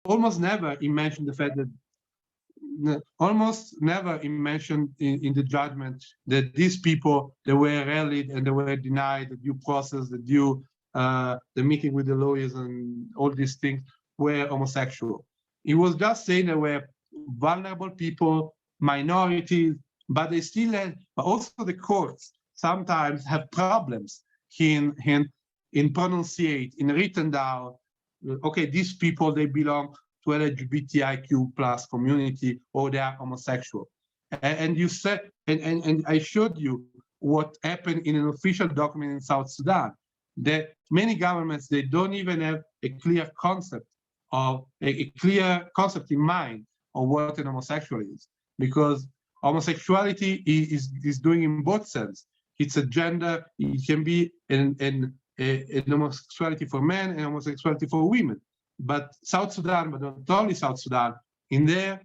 almost never he mentioned the fact that almost never he mentioned in the judgment that these people, they were rallied and they were denied the due process, the meeting with the lawyers and all these things were homosexual. He was just saying there were vulnerable people, minorities, but they still had, but also the courts sometimes have problems in pronunciate, in written down, okay, these people, they belong to LGBTIQ plus community, or they are homosexual. And you said, and I showed you what happened in an official document in South Sudan, that many governments, they don't even have a clear concept of a clear concept in mind of what an homosexual is, because homosexuality is doing in both sense. It's a gender, it can be an homosexuality for men and homosexuality for women. But South Sudan, but not only South Sudan, in their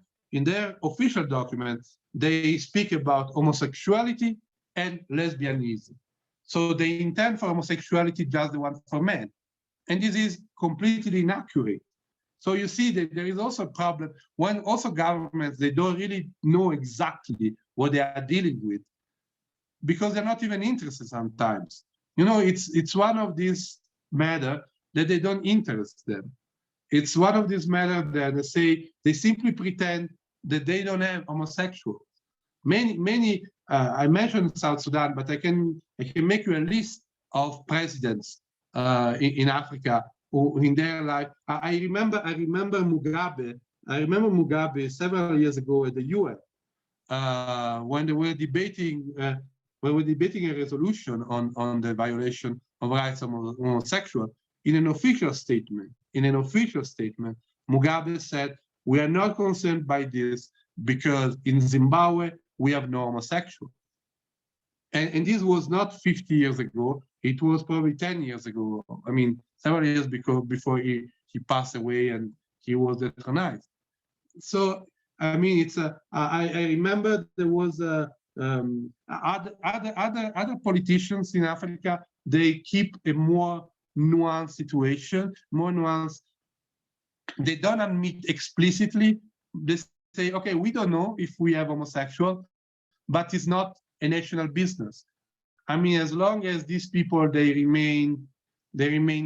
official documents, they speak about homosexuality and lesbianism. So they intend for homosexuality just the one for men. And this is completely inaccurate. So you see that there is also a problem when also governments, they don't really know exactly what they are dealing with, because they're not even interested sometimes. You know, it's one of these matters that they don't interest them. It's one of these matters that they say, they simply pretend that they don't have homosexuals. Many, I mentioned South Sudan, but I can make you a list of presidents in Africa who in their life. I remember Mugabe. I remember Mugabe several years ago at the UN when they were debating a resolution on the violation of rights of homosexuals. In an official statement, Mugabe said, "We are not concerned by this because in Zimbabwe we have no homosexuals." And this was not 50 years ago. It was probably 10 years ago. I mean, several years before he passed away and he was detonized. So I mean, it's I remember there was other politicians in Africa. They keep a more nuanced situation, more nuanced. They don't admit explicitly. They say, okay, we don't know if we have homosexual, but it's not a national business. I mean, as long as these people they remain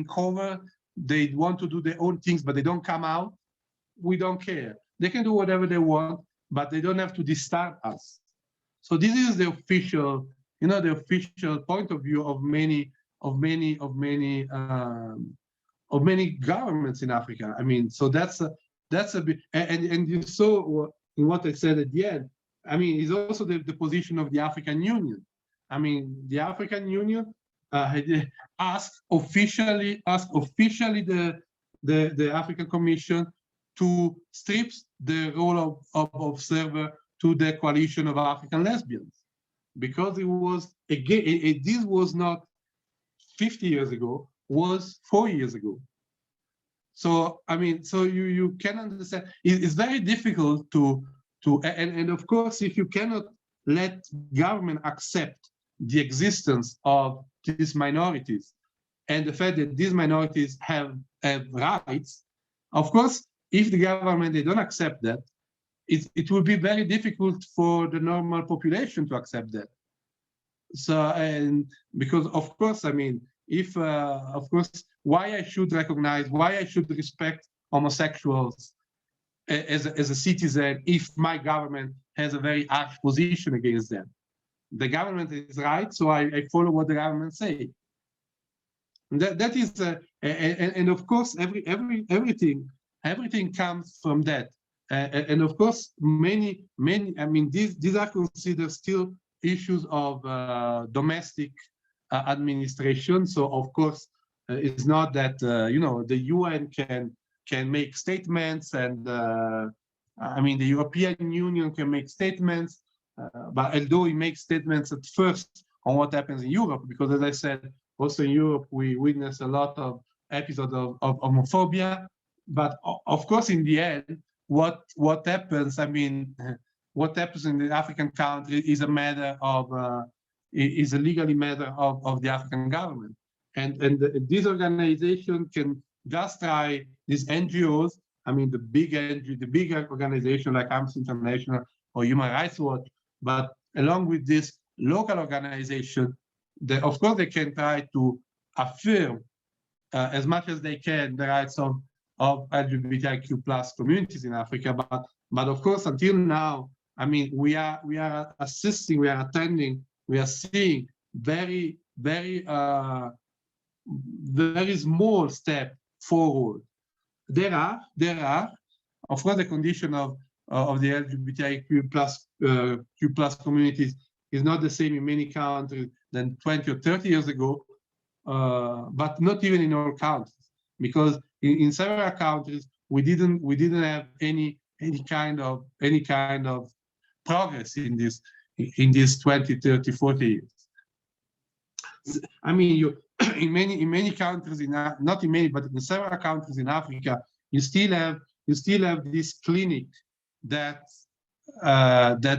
covered, they want to do their own things, but they don't come out, we don't care. They can do whatever they want, but they don't have to disturb us. So this is the official, the official point of view of many governments in Africa. I mean, so that's a bit, and you saw in what I said at the end. I mean, it's also the position of the African Union. I mean, the African Union asked officially the African Commission to strip the role of observer to the coalition of African lesbians, because it was again, this was not 50 years ago, was 4 years ago. So I mean, so you can understand. It's very difficult and of course, if you cannot let government accept the existence of these minorities and the fact that these minorities have rights, of course, if the government they don't accept that, it will be very difficult for the normal population to accept that. So, and because of course, I mean, if of course, why I should respect homosexuals as a citizen if my government has a very harsh position against them? The government is right, so I follow what the government say. That is, and of course, everything comes from that. And of course, many, I mean, these are considered still issues of domestic administration. So of course, it's not that the UN can make statements, and I mean the European Union can make statements, but although it makes statements at first on what happens in Europe, because as I said, also in Europe we witness a lot of episodes of homophobia. But of course, in the end, what happens? I mean, what happens in the African country is a matter of is a legally matter of the African government, and this organization can just try, these NGOs. I mean, the big organization like Amnesty International or Human Rights Watch, but along with this local organization, of course they can try to affirm as much as they can the rights of LGBTIQ plus communities in Africa. But of course, until now, I mean, we are assisting, we are attending, we are seeing very small step forward. There are, of course, the condition of the LGBTIQ plus Q plus communities is not the same in many countries than 20 or 30 years ago, but not even in all countries, because in several countries we didn't have any kind of progress in this 20, 30, 40 years. I mean, in many countries, not in many, but in several countries in Africa, you still have this clinic that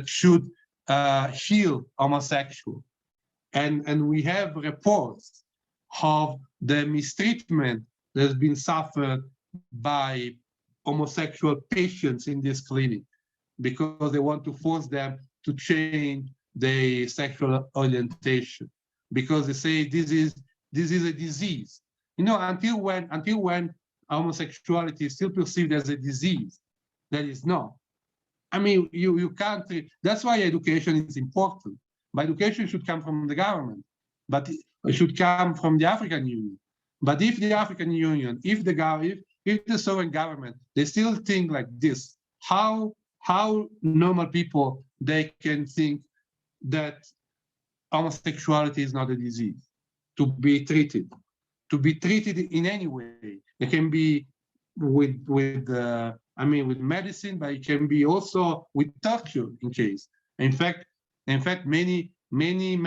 should heal homosexual, and we have reports of the mistreatment that's been suffered by homosexual patients in this clinic because they want to force them to change their sexual orientation, because they say this is a disease. You know, until when homosexuality is still perceived as a disease, that is not. I mean, you can't. That's why education is important. But education should come from the government, but it should come from the African Union. But if the African Union, if the sovereign government, they still think like this, how normal people they can think that homosexuality is not a disease to be treated in any way. It can be with medicine, but it can be also with torture in case. In fact, many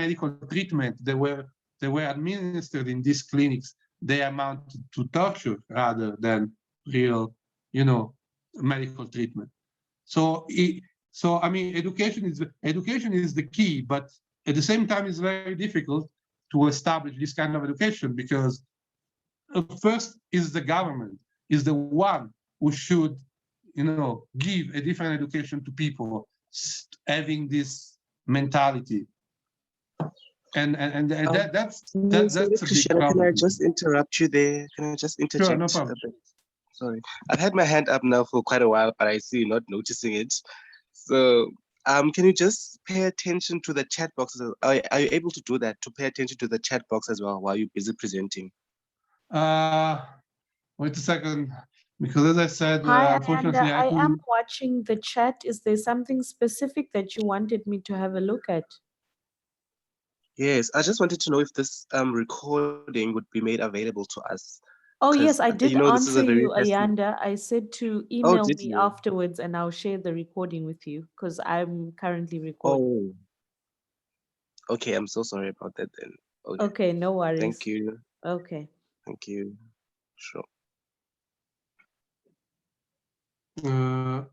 medical treatment that were administered in these clinics, they amount to torture rather than real, medical treatment. So I mean, education is the key, but at the same time, it's very difficult to establish this kind of education because first is the government, is the one who should, give a different education to people having this mentality. And that's a big Cristiano, problem. can I just interrupt you there? Can I just interject Sure, no problem. a bit? Sorry. I've had my hand up now for quite a while, but I see you not noticing it. So can you just pay attention to the chat boxes? Are you able to do that, to pay attention to the chat box as well while you're busy presenting? Wait a second, because as I said, Hi, unfortunately, Ayanda. I am watching the chat. Is there something specific that you wanted me to have a look at? Yes, I just wanted to know if this recording would be made available to us. Oh, yes, I You did know, this is a answer very you, personal. Ayanda. I said to Oh, email did me you? afterwards and I'll share the recording with you because I'm currently recording. Oh, okay. I'm so sorry about that then. Okay. Okay, no worries. Thank you. Okay. Thank you. Sure.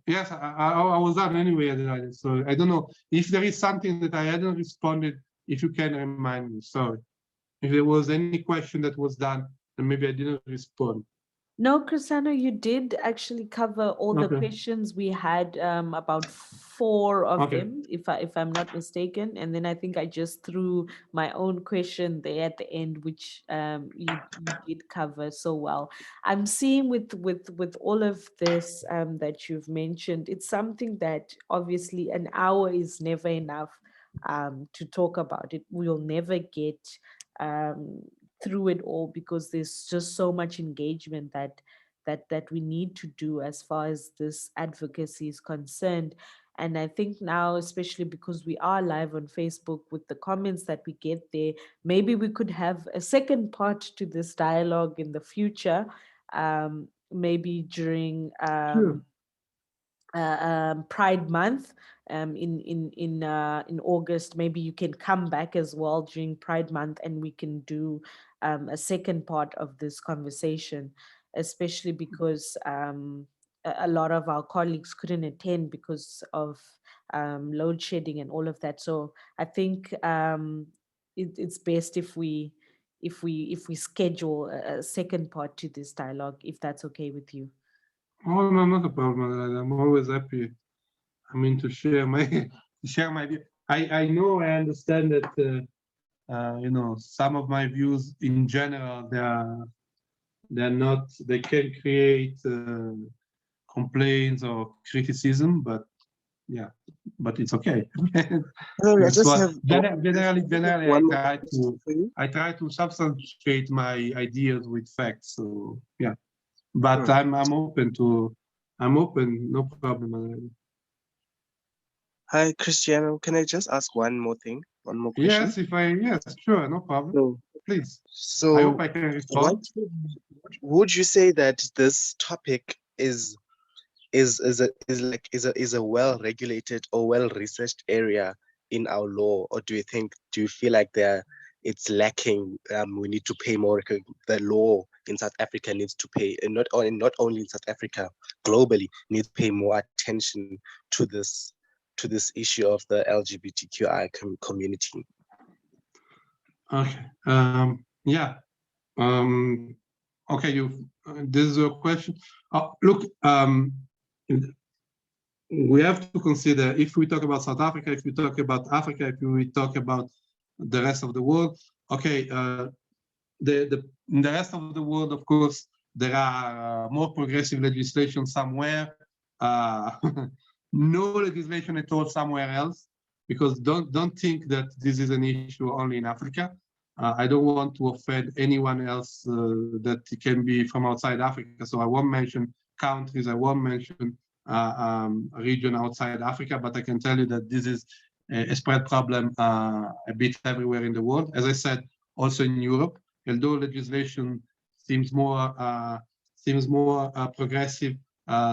yes, I was done anyway. So I don't know if there is something that I hadn't responded. If you can remind me, sorry. If there was any question that was done, and maybe I didn't respond. No, Cristiano, you did actually cover all the Okay. questions we had, about 4 of Okay. them, if I'm not mistaken. And then I think I just threw my own question there at the end, which you did cover so well. I'm seeing with all of this that you've mentioned, it's something that obviously an hour is never enough to talk about it. We'll never get um, through it all because there's just so much engagement that we need to do as far as this advocacy is concerned. And I think now, especially because we are live on Facebook with the comments that we get there, maybe we could have a second part to this dialogue in the future, maybe during Sure. Pride Month in August. Maybe you can come back as well during Pride Month, and we can do a second part of this conversation, especially because a lot of our colleagues couldn't attend because of load shedding and all of that. So I think it's best if we schedule a second part to this dialogue, if that's okay with you. Oh no, not a problem. I'm always happy. I mean, to share my to share my view. I know, I understand that you know, some of my views in general, they're not, they can create complaints or criticism, but yeah, but it's okay. I That's just what have one, generally one more question for you. I try to substantiate my ideas with facts. So yeah, but Hmm. I'm open to, I'm open, no problem. Hi, Cristiano. Can I just ask one more thing? One more question? Yes, if I, yes, sure, no problem. So, Please. I hope so I can what respond. would you say that this topic is a well regulated or well researched area in our law, or do you feel like it's lacking? We need to pay more. The law in South Africa needs to pay, and not only in South Africa, globally needs to pay more attention to this issue of the LGBTQI community. Okay. Yeah. Okay. This is your question. Look. We have to consider, if we talk about South Africa, if we talk about Africa, if we talk about the rest of the world. Okay. In the rest of the world, of course, there are more progressive legislation somewhere, uh, no legislation at all somewhere else, because don't think that this is an issue only in Africa. I don't want to offend anyone else that can be from outside Africa, so I won't mention countries, I won't mention a region outside Africa, but I can tell you that this is a spread problem a bit everywhere in the world. As I said, also in Europe, although legislation seems more progressive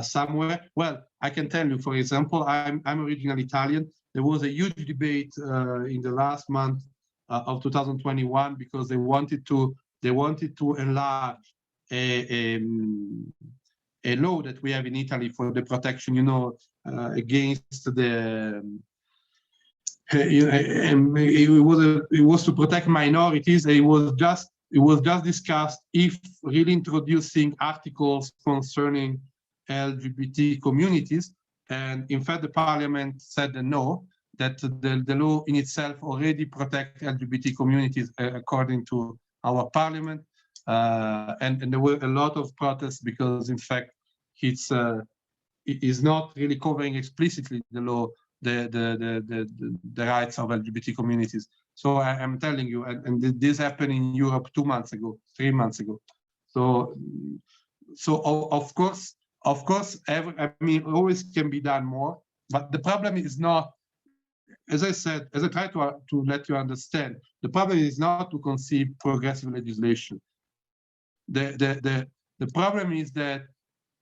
somewhere. Well, I can tell you, for example, I'm originally Italian. There was a huge debate in the last month of 2021 because they wanted to enlarge a, a law that we have in Italy for the protection, you know, against the it was to protect minorities. It was just discussed if really introducing articles concerning LGBT communities, and in fact the parliament said no, that the law in itself already protects LGBT communities according to our parliament, and there were a lot of protests because in fact it's it is not really covering explicitly the law, the rights of LGBT communities. So I'm telling you, and this happened in Europe 2 months ago, 3 months ago. So, of course, I mean, always can be done more. But the problem is not, as I said, as I try to let you understand, the problem is not to conceive progressive legislation. The problem is that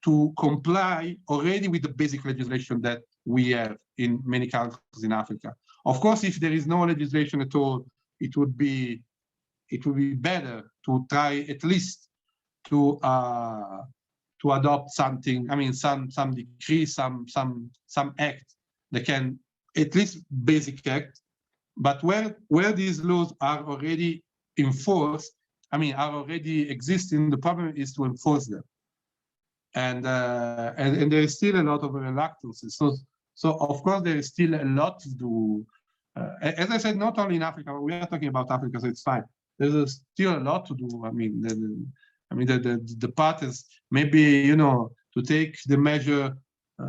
to comply already with the basic legislation that we have in many countries in Africa. Of course, if there is no legislation at all, it would be better to try at least to adopt something. I mean, some decree, some act that can, at least basic act. But where these laws are already enforced, I mean, are already existing, the problem is to enforce them. And there is still a lot of reluctances. So of course there is still a lot to do. As I said, not only in Africa, but we are talking about Africa, so it's fine. There's still a lot to do. I mean, the part is maybe, you know, to take the measure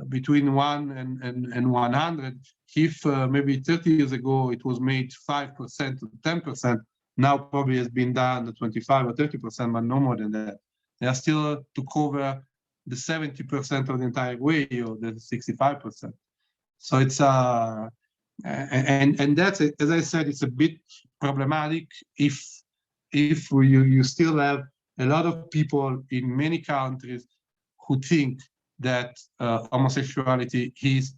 between 1 and 100. If maybe 30 years ago it was made 5% to 10%, now probably has been done to 25 or 30%, but no more than that. They are still to cover the 70% of the entire way, or the 65%. So it's and that's it. As I said, it's a bit problematic if you still have a lot of people in many countries who think that homosexuality is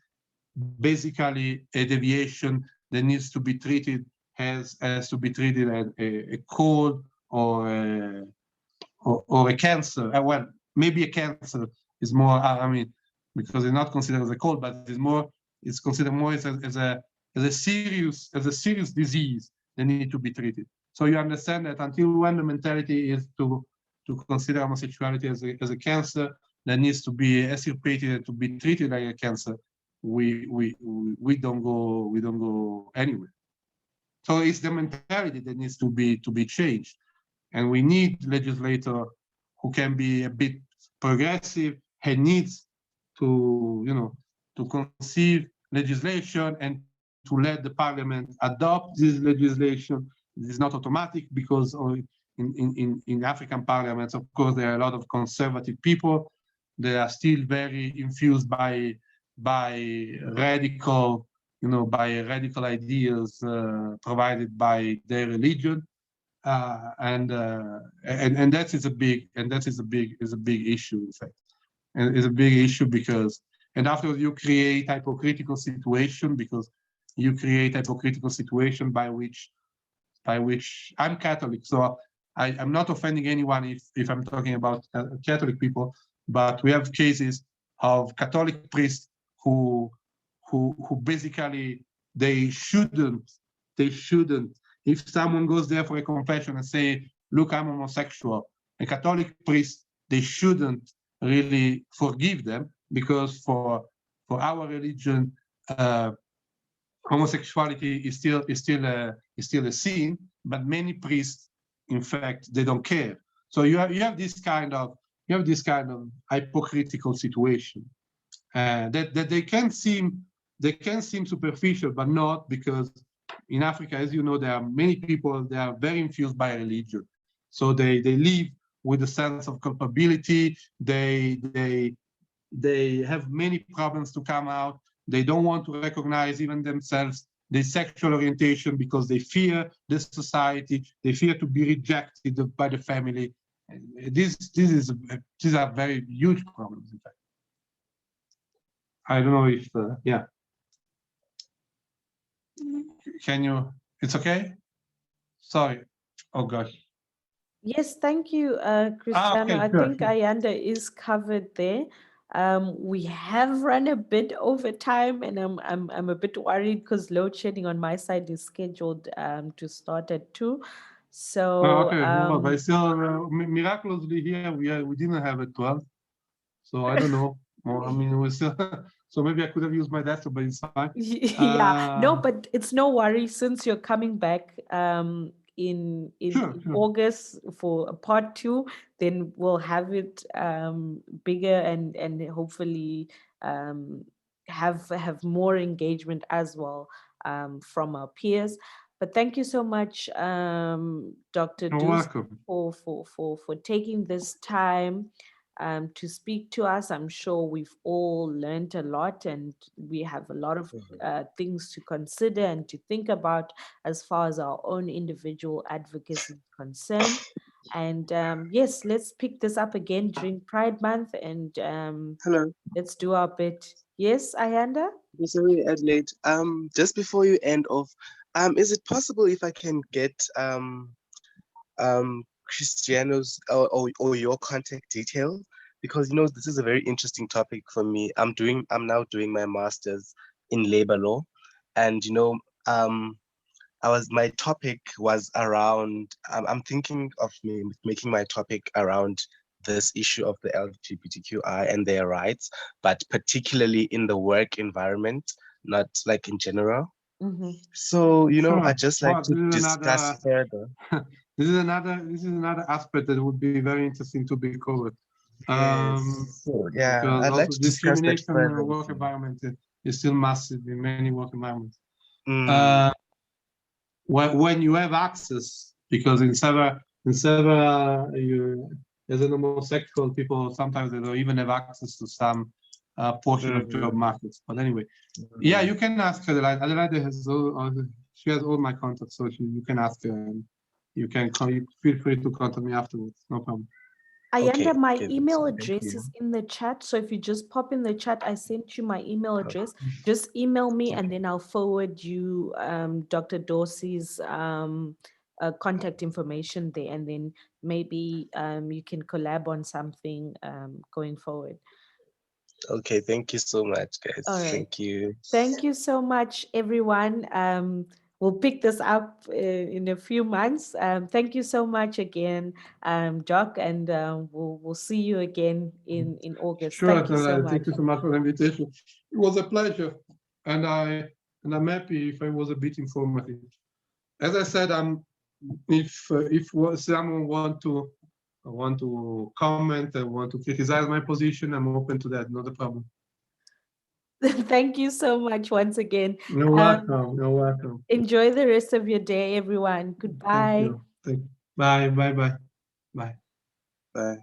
basically a deviation that needs to be treated as to be treated as a cold or a cancer. Well, maybe a cancer is more. I mean, because it's not considered as a cold, but it's considered more as a serious disease that need to be treated. So you understand that until when the mentality is to consider homosexuality as a cancer, that needs to be extirpated and to be treated like a cancer, we don't go anywhere. So it's the mentality that needs to be changed, and we need legislator who can be a bit progressive and needs to to conceive legislation and to let the parliament adopt this legislation. It is not automatic because in African parliaments, of course, there are a lot of conservative people. They are still very infused by radical, by radical ideas provided by their religion, and that is a big issue, in fact, and it's a big issue because, and after you create hypocritical situation because you create hypocritical situation by which I'm Catholic, so I'm not offending anyone if I'm talking about Catholic people, but we have cases of Catholic priests who basically they shouldn't. If someone goes there for a confession and say, "Look, I'm homosexual," a Catholic priest, they shouldn't really forgive them because for our religion, homosexuality is still a sin, but many priests, in fact, they don't care. So you have this kind of hypocritical situation that they can seem superficial, but not, because in Africa, as you know, there are many people that are very infused by religion. So they live with a sense of culpability. They have many problems to come out. They don't want to recognize even themselves their sexual orientation because they fear the society. They fear to be rejected by the family. These are very huge problems, in fact. I don't know if, yeah. Can you, it's okay? Sorry. Oh, gosh. Yes, thank you, Cristiano. Okay, I sure, think sure. Ayanda is covered there. We have run a bit over time, and I'm a bit worried because load shedding on my side is scheduled to start at 2. So Okay, no problem. But still, miraculously here, we didn't have it 12. So I don't know. Well, I mean, we still, so maybe I could have used my desktop, but it's fine. yeah, no, but it's no worry since you're coming back Sure, in sure. August for a part 2, then we'll have it bigger and hopefully um, have more engagement as well from our peers. But thank you so much, Dr. You're Dus, welcome. for taking this time to speak to us. I'm sure we've all learned a lot and we have a lot of things to consider and to think about as far as our own individual advocacy is concerned. And yes, let's pick this up again during Pride Month and Hello. let's do our bit. Yes, Ayanda? Sorry, Adelaide. Just before you end off, is it possible if I can get Cristiano's or your contact details? Because this is a very interesting topic for me. I'm now doing my master's in labor law, and my topic was around. I'm thinking of making my topic around this issue of the LGBTQI and their rights, but particularly in the work environment, not like in general. Mm-hmm. So, I Sure. just like Well, to discuss further. this is another aspect that would be very interesting to be covered. Yes. So, yeah, Because I'd like also to discuss that discrimination in further the with work you. environment is still massive in many work environments. Mm, When you have access, because in several as an homosexual people, sometimes they don't even have access to some portion of job mhm, markets. But anyway, yeah, mhm. you can ask her. Adelaide she has all my contacts, so you can ask her, and you feel free to contact me afterwards. No problem. Ayanda, Okay, my okay, that's email fine. Thank address you. is in the chat. So if you just pop in the chat, I sent you my email Oh, address. Just email me and okay. then I'll forward you Dr. Dorsey's contact information there. And then maybe you can collab on something going forward. Okay, thank you so much, All guys. right. Thank you. Thank you so much, everyone. we'll pick this up in a few months. Thank you so much again, Jock, and we'll see you again in August. Sure, Thank you so much. thank you so much for the invitation. It was a pleasure, and I'm happy if I was a bit informative. As I said, if someone want to comment and want to criticize my position, I'm open to that. Not a problem. Thank you so much once again. You're welcome. You're welcome. Enjoy the rest of your day, everyone. Thank Goodbye. you. Bye. Bye. Bye. Bye. Bye.